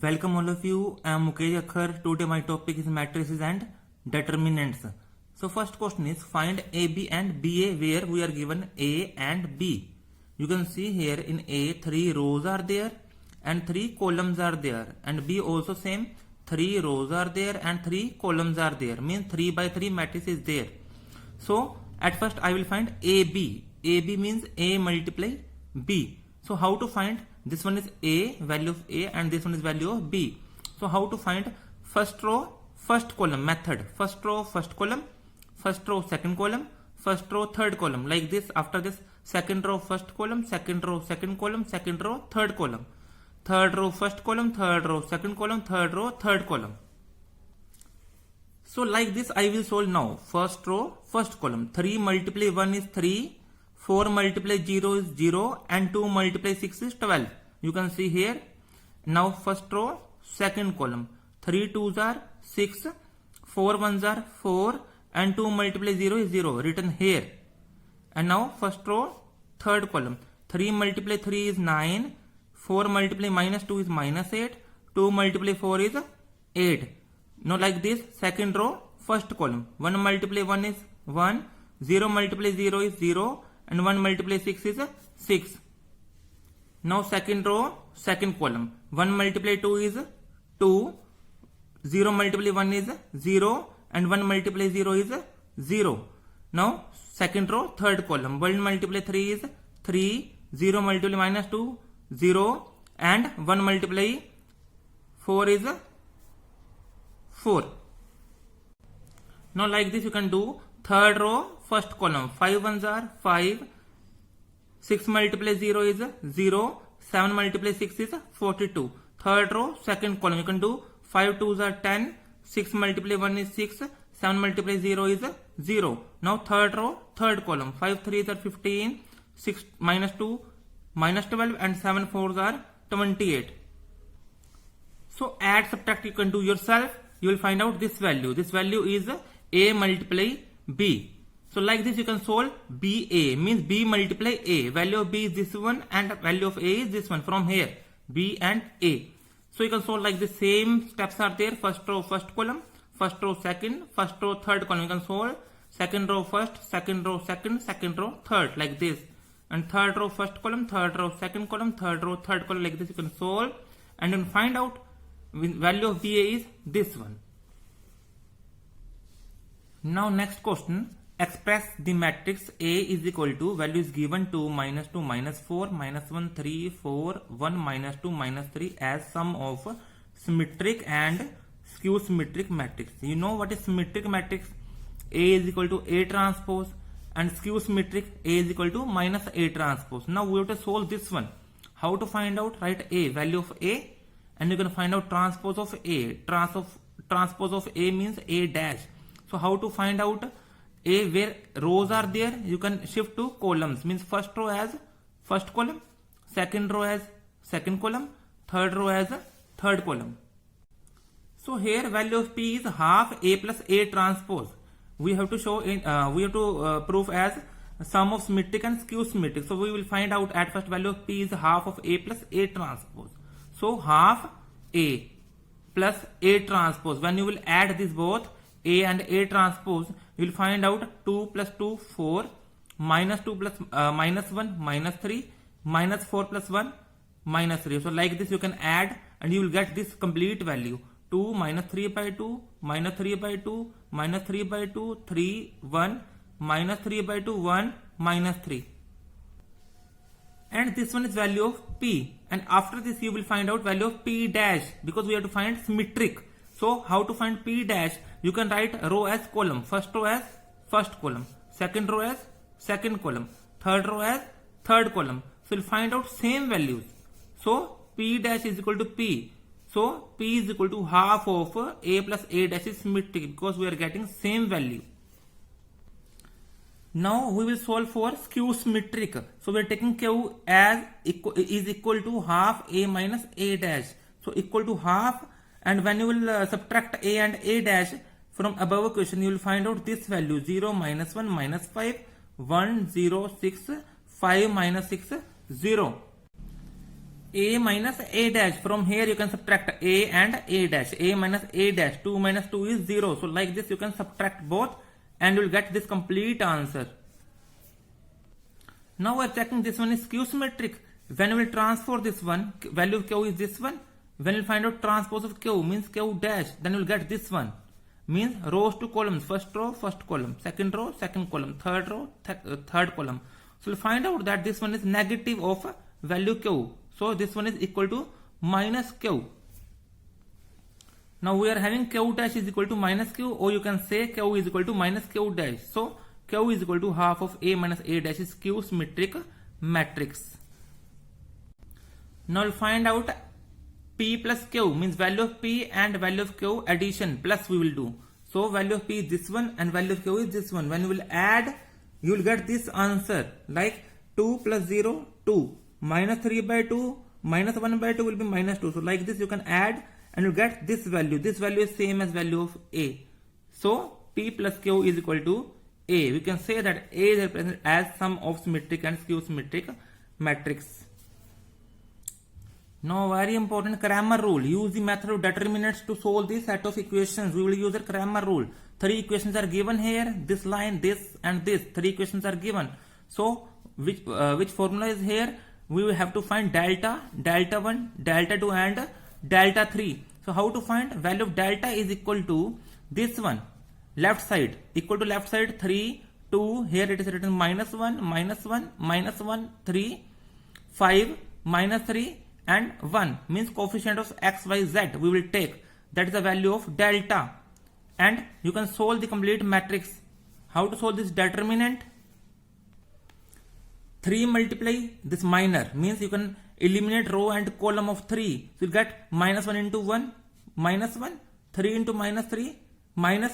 Welcome all of you. I am Mukesh Akhar. Today my topic is matrices and determinants. So first question is find AB and BA where we are given A and B. You can see here in A 3 rows are there and 3 columns are there, and B also same, 3 rows are there and 3 columns are there, means 3 by 3 matrix is there. So at first I will find AB. AB means A multiply B. So how to find? This one is A, value of A, and this one is value of B. So how to find? First row, first column method. First row, first column, first row, second column, first row, third column. Like this. After this, second row, first column, second row, second column, second row, third column. Third row, first column, third row, second column, third row, third column. So like this I will solve now. First row, first column. 3 multiply 1 is 3. 4 multiply 0 is 0 and 2 multiply 6 is 12. You can see here. Now first row, second column. 3 2s are 6, 4 1s are 4 and 2 multiply 0 is 0 written here. And now first row, third column. 3 multiply 3 is 9, 4 multiply minus 2 is minus 8, 2 multiply 4 is 8. Now like this, second row, first column. 1 multiply 1 is 1, 0 multiply 0 is 0 and 1 multiply 6 is 6. Now second row, second column. 1 multiply 2 is 2, 0 multiply 1 is 0 and 1 multiply 0 is 0. Now second row, third column. 1 multiply 3 is 3, 0 multiply minus 2, 0 and 1 multiply 4 is 4. Now like this you can do. Third row, first column. 5 1s are 5, 6 multiply 0 is 0, 7 multiply 6 is 42. Third row, second column. You can do 5 2s are 10, 6 multiply 1 is 6, 7 multiply 0 is 0. Now third row, third column. 5 3s are 15, 6 minus 2 minus 12 and 7 4s are 28. So add, subtract you can do yourself. You will find out this value. This value is A multiply B. So like this you can solve BA, means B multiply A. Value of B is this one and value of A is this one from here. B and A. So you can solve like the same steps are there. First row, first column, first row, second, first row, third column. You can solve second row first, second row second, second row third, like this. And third row first column, third row second column, third row third column, like this you can solve. And then find out value of BA is this one. Now next question, express the matrix A is equal to, value is given 2 minus 2 minus 4 minus 1 3 4 1 minus 2 minus 3 as sum of symmetric and skew symmetric matrix. You know what is symmetric matrix? A is equal to A transpose and skew symmetric A is equal to minus A transpose. Now we have to solve this one. How to find out? Write A, value of A, and you can find out transpose of A. Transpose of A means A dash. So how to find out A? Where rows are there, you can shift to columns, means first row as first column, second row as second column, third row as third column. So here value of P is half A plus A transpose. We have to show in prove as sum of symmetric and skew symmetric. So we will find out at first value of P is half of A plus A transpose. So half A plus A transpose. When you will add this both A and A transpose, you will find out 2 plus 2 4, minus 2 plus minus 1 minus 3, minus 4 plus 1 minus 3. So like this you can add and you will get this complete value. 2 minus 3 by 2 minus 3 by 2 minus 3 by 2 3 1 minus 3 by 2 1 minus 3. And this one is value of P, and after this you will find out value of P dash, because we have to find symmetric. So how to find P dash? You can write row as column. First row as first column, second row as second column, third row as third column. So you'll find out same values. So P dash is equal to P. So P is equal to half of A plus A dash is symmetric because we are getting same value. Now we will solve for skew symmetric. So we are taking Q as is equal to half A minus A dash. So equal to half, and when you will subtract A and A dash from above equation, you will find out this value 0 minus 1 minus 5, 1 0 6, 5 minus 6 0. a minus a dash. From here you can subtract a and a dash. A minus a dash. 2 minus 2 is 0. So like this you can subtract both and you will get this complete answer. Now we are checking this one is skew symmetric. When we will transform this one, value of q is this one. When we will find out transpose of q means q dash, then you will get this one. Means rows to columns. First row, first column. Second row, second column. Third row, third column. So we'll find out that this one is negative of value q. So this one is equal to minus q. Now we are having q dash is equal to minus q, or you can say q is equal to minus q dash. So q is equal to half of a minus a dash is skew symmetric matrix. Now we'll find out p plus q means value of p and value of q addition plus we will do. So value of p is this one and value of q is this one. When you will add, you will get this answer like 2 plus 0, 2. Minus 3 by 2, minus 1 by 2 will be minus 2. So like this you can add and you get this value. This value is same as value of a. So p plus q is equal to a. We can say that a is represented as sum of symmetric and skew symmetric matrix. Now very important Cramer rule. Use the method of determinants to solve this set of equations. We will use the Cramer rule. 3 equations are given here. This line, this and this. 3 equations are given. So which formula is here? We will have to find delta, delta 1, delta 2 and delta 3. So how to find? Value of delta is equal to this one. Left side equal to left side 3, 2. Here it is written minus 1, minus 1, minus 1, 3, 5, minus 3 and 1 means coefficient of x, y, z we will take. That is the value of delta. And you can solve the complete matrix. How to solve this determinant? 3 multiply this minor means you can eliminate row and column of 3. So you get minus 1 into 1, minus 1, 3 into minus 3, minus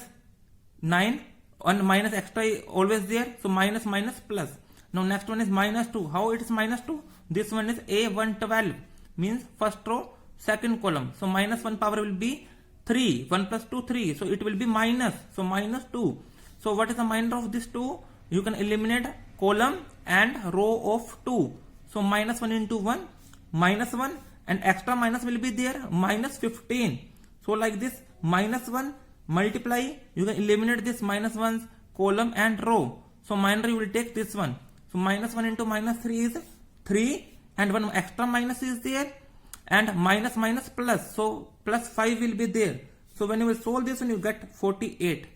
9, and minus extra is always there. So minus minus plus. Now next one is minus 2. How it is minus 2? This one is A112 means first row, second column. So minus 1 power will be 3. 1 plus 2, 3. So it will be minus. So minus 2. So what is the minor of this 2? You can eliminate column and row of 2. So minus 1 into 1, minus 1 and extra minus will be there, minus 15. So like this minus 1 multiply, you can eliminate this minus 1's column and row. So minor you will take this one. So minus 1 into minus 3 is 3 and one extra minus is there and minus minus plus. So plus 5 will be there. So when you will solve this one you get 48.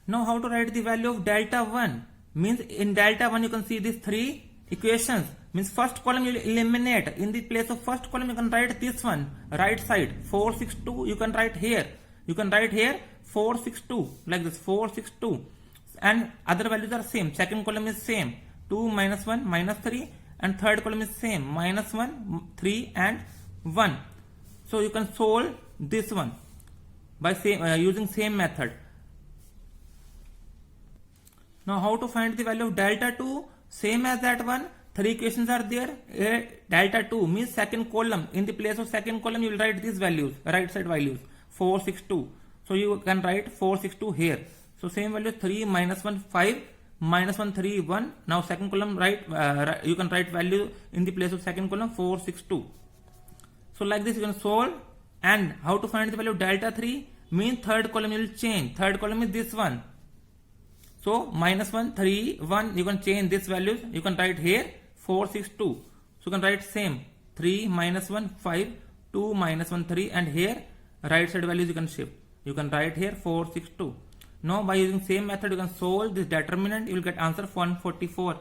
Now how to write the value of delta 1? Means in delta 1 you can see these 3 equations. Means first column you will eliminate. In the place of first column you can write this one. Right side 462 you can write here. You can write here 462 like this 462. And other values are same. Second column is same. 2 minus 1 minus 3 and third column is same. Minus 1, 3 and 1. So you can solve this one by using same method. Now how to find the value of delta 2? Same as that one. 3 equations are there. Delta 2 means second column. In the place of second column you will write these values, right side values 462. So you can write 462 here. So same value 3 minus 1 5 minus 1 3 1. Now second column you can write value in the place of second column 462. So like this you can solve. And how to find the value of delta 3? Means third column you will change. Third column is this one. So minus 1 3 1 you can change this values. You can write here 462. So you can write same 3 minus 1 5 2 minus 1 3 and here right side values you can shift. You can write here 462. Now by using same method you can solve this determinant. You will get answer 144.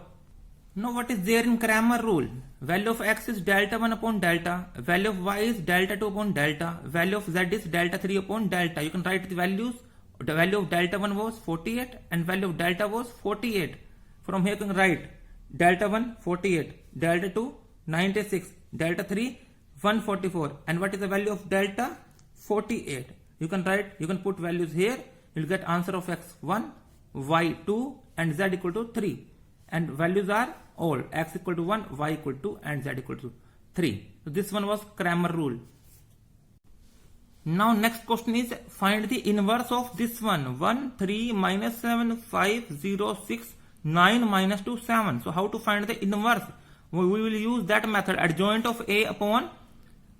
Now what is there in Cramer rule? Value of x is delta 1 upon delta. Value of y is delta 2 upon delta. Value of z is delta 3 upon delta. You can write the values. The value of delta 1 was 48 and value of delta was 48. From here you can write delta 1 48, delta 2 96, delta 3 144 and what is the value of delta? 48. You can put values here. You will get answer of x1, y2 and z equal to 3. And values are all x equal to 1, y equal to and z equal to 3. So this one was Cramer rule. Now next question is find the inverse of this one. 1, 3, minus 7, 5, 0, 6, 9, minus 2, 7. So how to find the inverse? We will use that method, adjoint of A upon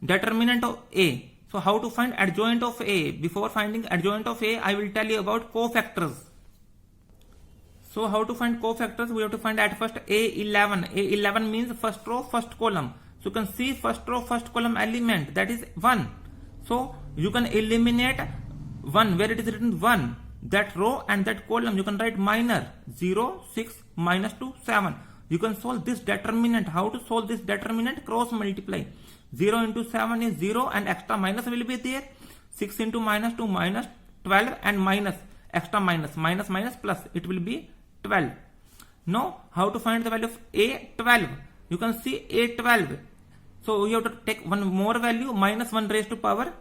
determinant of A. So how to find adjoint of A? Before finding adjoint of A, I will tell you about cofactors. So how to find cofactors? We have to find at first A11. A11 means first row, first column. So you can see first row, first column element, that is 1. So you can eliminate 1 where it is written 1. That row and that column you can write minor 0, 6, minus 2, 7. You can solve this determinant. How to solve this determinant? Cross multiply. 0 into 7 is 0 and extra minus will be there. 6 into minus 2 minus 12 and minus extra minus plus it will be 12. Now how to find the value of A12? You can see A12. So you have to take one more value, minus 1 raised to power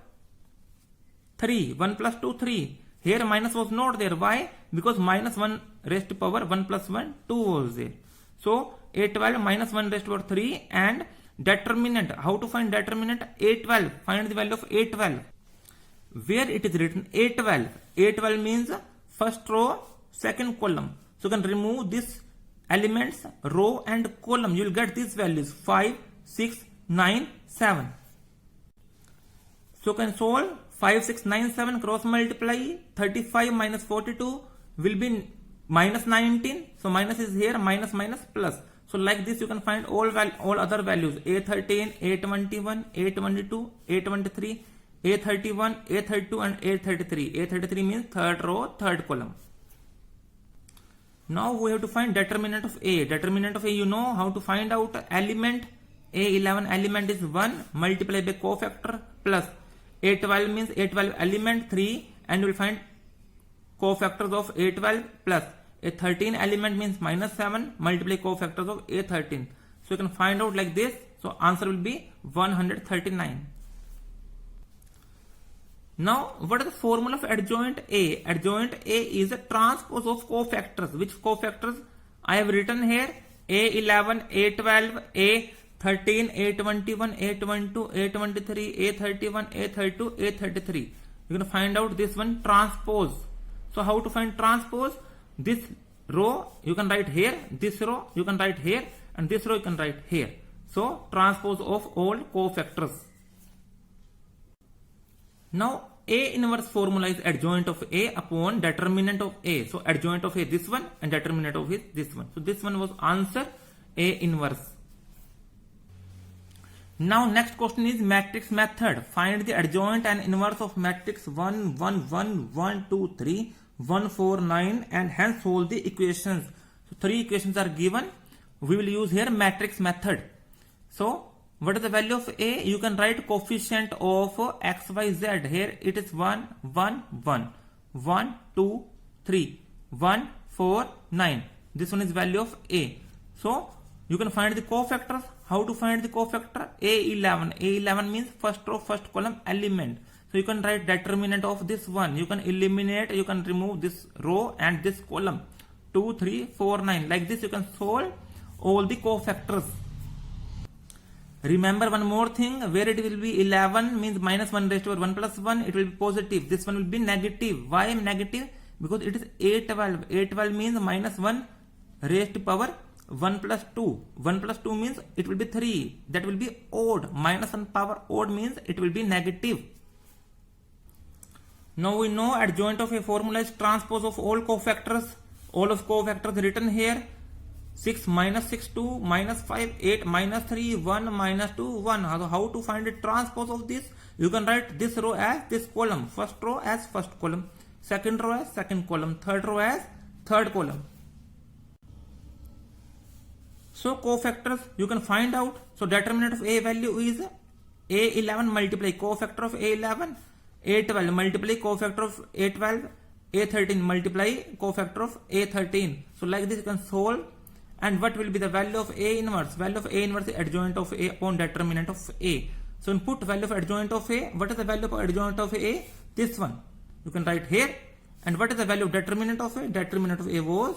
3. 1 plus 2, 3. Here minus was not there. Why? Because minus 1 raised to power 1 plus 1, 2 was there. So A12 minus 1 raised to power 3 and determinant. How to find determinant? A12. Find the value of A12. Where it is written A12. A12 means first row, second column. So you can remove this elements, row and column. You will get these values 5, 6, 9, 7. So you can solve 5, 6, 9, 7 cross multiply. 35 minus 42 will be minus 19. So minus is here, minus plus. So like this you can find all other values. A13, A21, A22, A23, A31, A32 and A33. A33 means third row, third column. Now we have to find determinant of A. Determinant of A, you know how to find out element. A11 element is 1 multiplied by cofactor plus A12 means A12 element 3 and you will find cofactors of A12 plus A13 element means minus 7 multiply cofactors of A13. So you can find out like this. So answer will be 139. Now what is the formula of adjoint A? Adjoint A is a transpose of cofactors. Which cofactors? I have written here A11, A12, A13, A21, A22, A23, A31, A32, A33. You can find out this one transpose. So how to find transpose? This row you can write here, this row you can write here and this row you can write here. So transpose of all cofactors. Now A inverse formula is adjoint of A upon determinant of A. So adjoint of A this one and determinant of A this one. So this one was answer A inverse. Now next question is matrix method. Find the adjoint and inverse of matrix 1, 1, 1, 1, 2, 3, 1, 4, 9 and hence solve the equations. So 3 equations are given. We will use here matrix method. So what is the value of A? You can write coefficient of x, y, z. Here it is 1, 1, 1, 1, 2, 3, 1, 4, 9. This one is value of A. So you can find the cofactors. How to find the cofactor? A11. A11 means first row, first column element. So you can write determinant of this one. You can eliminate, you can remove this row and this column. 2, 3, 4, 9. Like this you can solve all the cofactors. Remember one more thing, where it will be 11 means minus 1 raised to power 1 plus 1, it will be positive. This one will be negative. Why negative? Because it is A12. A12 means minus 1 raised to power 1 plus 2. 1 plus 2 means it will be 3. That will be odd. Minus 1 power odd means it will be negative. Now we know adjoint of A formula is transpose of all cofactors. All of cofactors written here. 6 minus 6 2 minus 5 8 minus 3 1 minus 2 1. How to find the transpose of this? You can write this row as this column. First row as first column. Second row as second column. Third row as third column. So cofactors you can find out. So determinant of A value is A11 multiply cofactor of A11. A12 multiply cofactor of A12. A13 multiply cofactor of A13. So like this you can solve. And what will be the value of A inverse? Value of A inverse is adjoint of A upon determinant of A. So input value of adjoint of A. What is the value of adjoint of A? This one. You can write here. And what is the value of determinant of A? Determinant of A was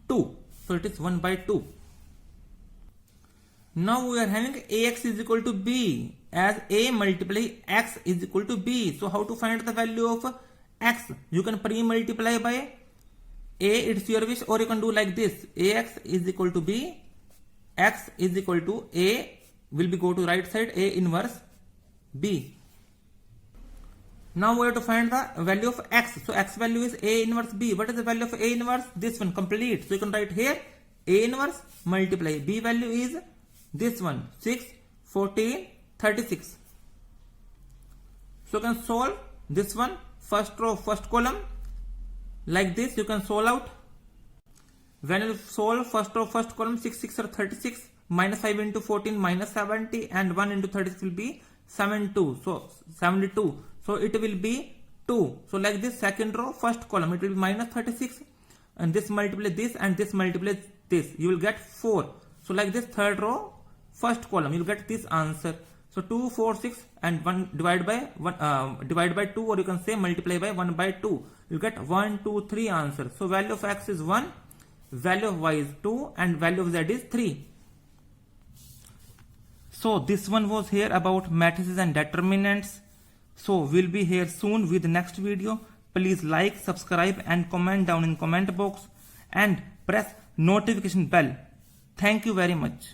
2. So it is 1 by 2. Now we are having Ax is equal to B. As A multiply X is equal to B. So how to find the value of X? You can pre-multiply by A, it's your wish, or you can do like this. Ax is equal to B x is equal to a will be go to right side, a inverse b. Now we have to find the value of x. So x value is a inverse b. What is the value of a inverse? This one, complete. So you can write here a inverse multiply b value is this one, 6, 14, 36. So you can solve this one, first row, first column. Like this you can solve out. When you solve first row, first column, 6, 6 are 36, minus 5 into 14, minus 70, and 1 into 36 will be 72. So 72. So it will be 2. So like this, second row, first column, it will be minus 36, and this multiply this, and this multiply this. You will get 4. So like this, third row, first column, you will get this answer. So 2, 4, 6, and 1 divide by 2, or you can say multiply by 1 by 2. You get 1, 2, 3 answer. So value of x is 1, value of y is 2, and value of z is 3. So this one was here about matrices and determinants. So we'll be here soon with the next video. Please like, subscribe, and comment down in comment box, and press notification bell. Thank you very much.